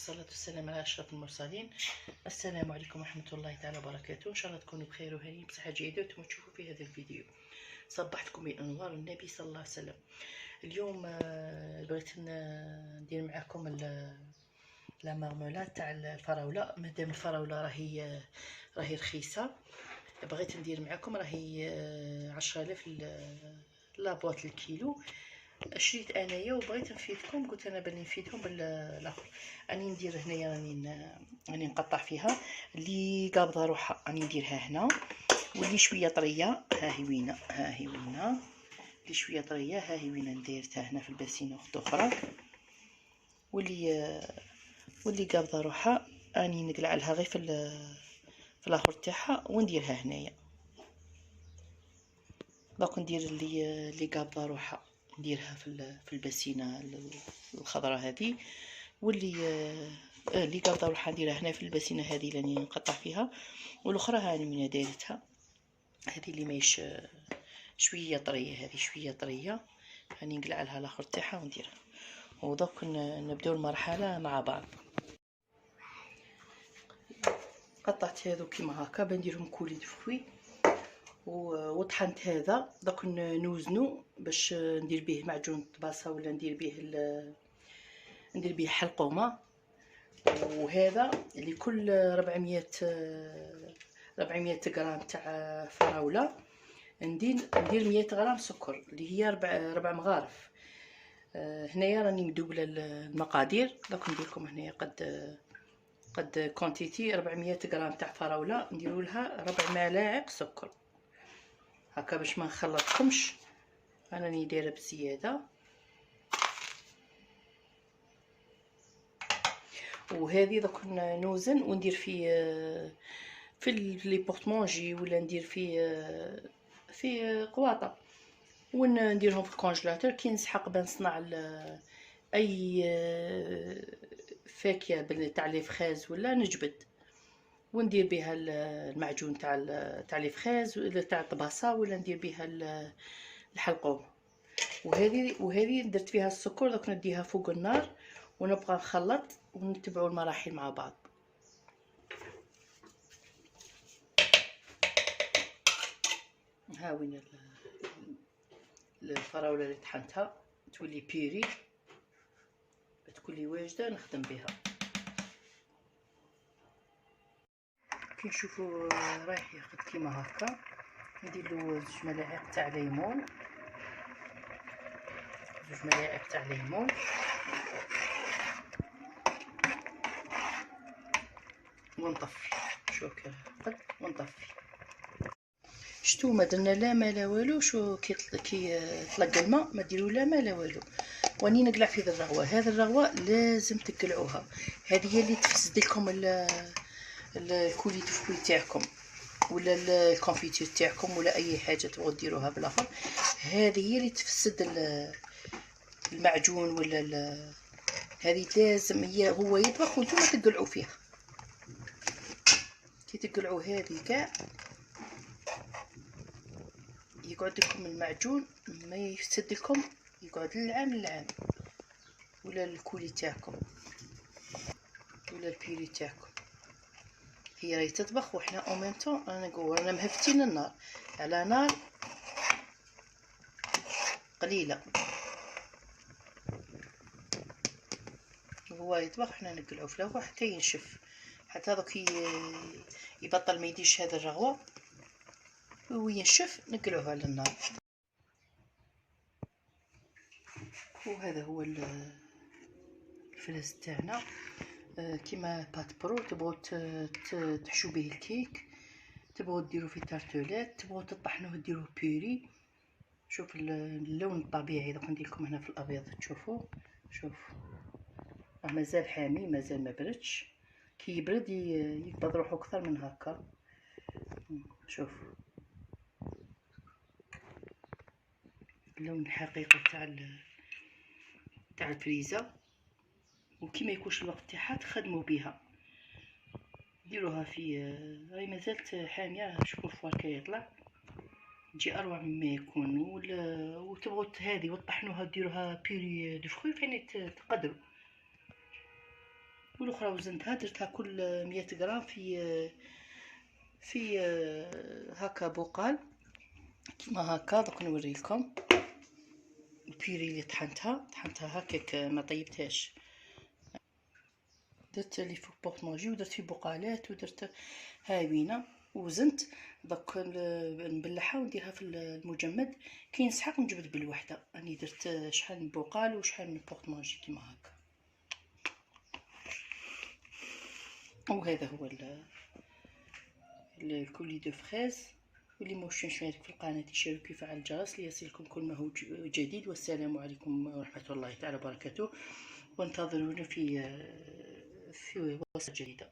والصلاة والسلام على أشرف المرسلين. السلام عليكم ورحمة الله تعالى وبركاته. إن شاء الله تكونوا بخير وهانيين بصحة جيدة وانتم تشوفوا في هذا الفيديو. صبحتكم بأنوار النبي صلى الله عليه وسلم. اليوم بغيت ندير معكم لا مارمولاد تاع الفراولة. مادام الفراولة راهي رخيصة، بغيت ندير معكم. راهي 10,000 لابواط الكيلو. شريت انايا وبغيت نفيدكم. قلت انا بلي نفيدهم بالاخر. راني ندير هنايا، راني نقطع فيها اللي قابضه روحها، راني نديرها هنا. واللي شويه طريه ها هي وينه، اللي شويه طريه ها هي وينه دايرتها هنا في الباسينه اخت اخرى. واللي قابضه روحها راني نقلع لها غير في الاخر تاعها ونديرها هنايا. دونك ندير اللي قابضه روحها نديرها في الباسينه الخضراء هذه، واللي اللي قابضه روحها نديرها هنا في الباسينه هذه اللي نقطع فيها. والاخرى هاني من دايرتها هذه اللي ماهيش شويه طريه، هذه شويه طريه راني نقلع لها الاخر تاعها ونديرها. ودوك نبداو المرحله مع بعض. قطعت هذو كيما هكا بنديرهم كولي دفوي، وطحنت هذا دوك نوزنو باش ندير به معجون طباسه ولا ندير به حلقومه. وهذا لكل 400 غرام تاع فراوله ندير 100 غرام سكر اللي هي ربع مغارف. هنايا راني مدوبله المقادير. دوك ندير لكم هنايا قد كونتيتي 400 غرام تاع فراوله نديروا لها ربع ملاعق سكر هكا باش ما نخلطكمش. انا راني دايره بزياده. وهذه دوك نوزن وندير في لي بورطمونجي ولا ندير في قواطه ونديرهم في الكونجيلاتور. كي نسحق بنصنع اي فاكهه تاع لي فريز ولا نجبد وندير بها المعجون تاع لي فريز ولا تاع الطباسه ولا ندير بها الحلقوم. وهذه درت فيها السكر. دوك نديها فوق النار ونبقى نخلط ونتبعوا المراحل مع بعض. ها وين الفراوله اللي طحنتها تولي بيري، تولي واجده نخدم بها. كي نشوفوا رايح ياخذ كيما هكا ندير له 2 ملاعق تاع ليمون، 2 ملاعق تاع ليمون. ونطفي. شوف كيف ونطفي. شتو ما درنا لا ما لا والو. شو كي طلق الماء ما ديروا لا ما لا والو. واني نقلع في ذا الرغوه. هذا الرغوه لازم تقلعوها. هذه هي اللي تفسد لكم الكولي دفوي تاعكم ولا الكونفيتير تاعكم ولا اي حاجه تبغوا ديروها بالاخر. هذه هي اللي تفسد المعجون ولا هذه لازم هو يطبخ وانتم تقلعوا فيها. كي تقلعوا هذه كاع يقعد لكم المعجون ما يفسد لكم، يقعد العام ولا الكولي تاعكم ولا البيري تاعكم. هي راهي تطبخ وحنا او ميم طون رانا مهفتين النار على نار قليله. وهو يطبخ حنا نقلعو في الهواء حتى ينشف، حتى هذاك يبطل ما يديش هذا الرغوه وينشف نقلعوه على النار. وهذا هو الفلس تاعنا. كيما بات برو تبغوا تحشو به الكيك، تبغوا ديروا في تارتولات، تبغوا تطحنوه ديروه بيري. شوف اللون الطبيعي. دوك ندير لكم هنا في الابيض تشوفوا. شوف راه مازال حامي، مازال ما بردش. كي يبرد يقبض روحو اكثر من هكا. شوف اللون الحقيقي تاع الفريزه. وكي ما يكونش الوقت تاعها تخدموا بها ديروها في راهي مازالت حاميه. شوفوا الفوار كي يطلع تجي اروع مما يكون. وتبغوا هذه وطحنوها ديروها بيري دو فروي فين تقدروا. والاخرى وزنتها درتها كل 100 غرام في هكا بقال كيما هكا. دوك نوريلكم البيري اللي طحنتها هكاك، ما طيبتهاش. درت لي فوق بورطمونجي ودرت فيه بقالات ودرت هاوينه وزنت. دوك نبلعها ونديرها في المجمد، كي نسحق نجبد بالوحده. راني درت شحال من بقال وشحال من بورطمونجي كيما هكا. وهذا هو الكولي دو فريز. واللي موش يشارك في القناه يشارك ويفعل الجرس ليصلكم كل ما هو جديد. والسلام عليكم ورحمه الله تعالى وبركاته، وانتظرونا في وصفه جديده.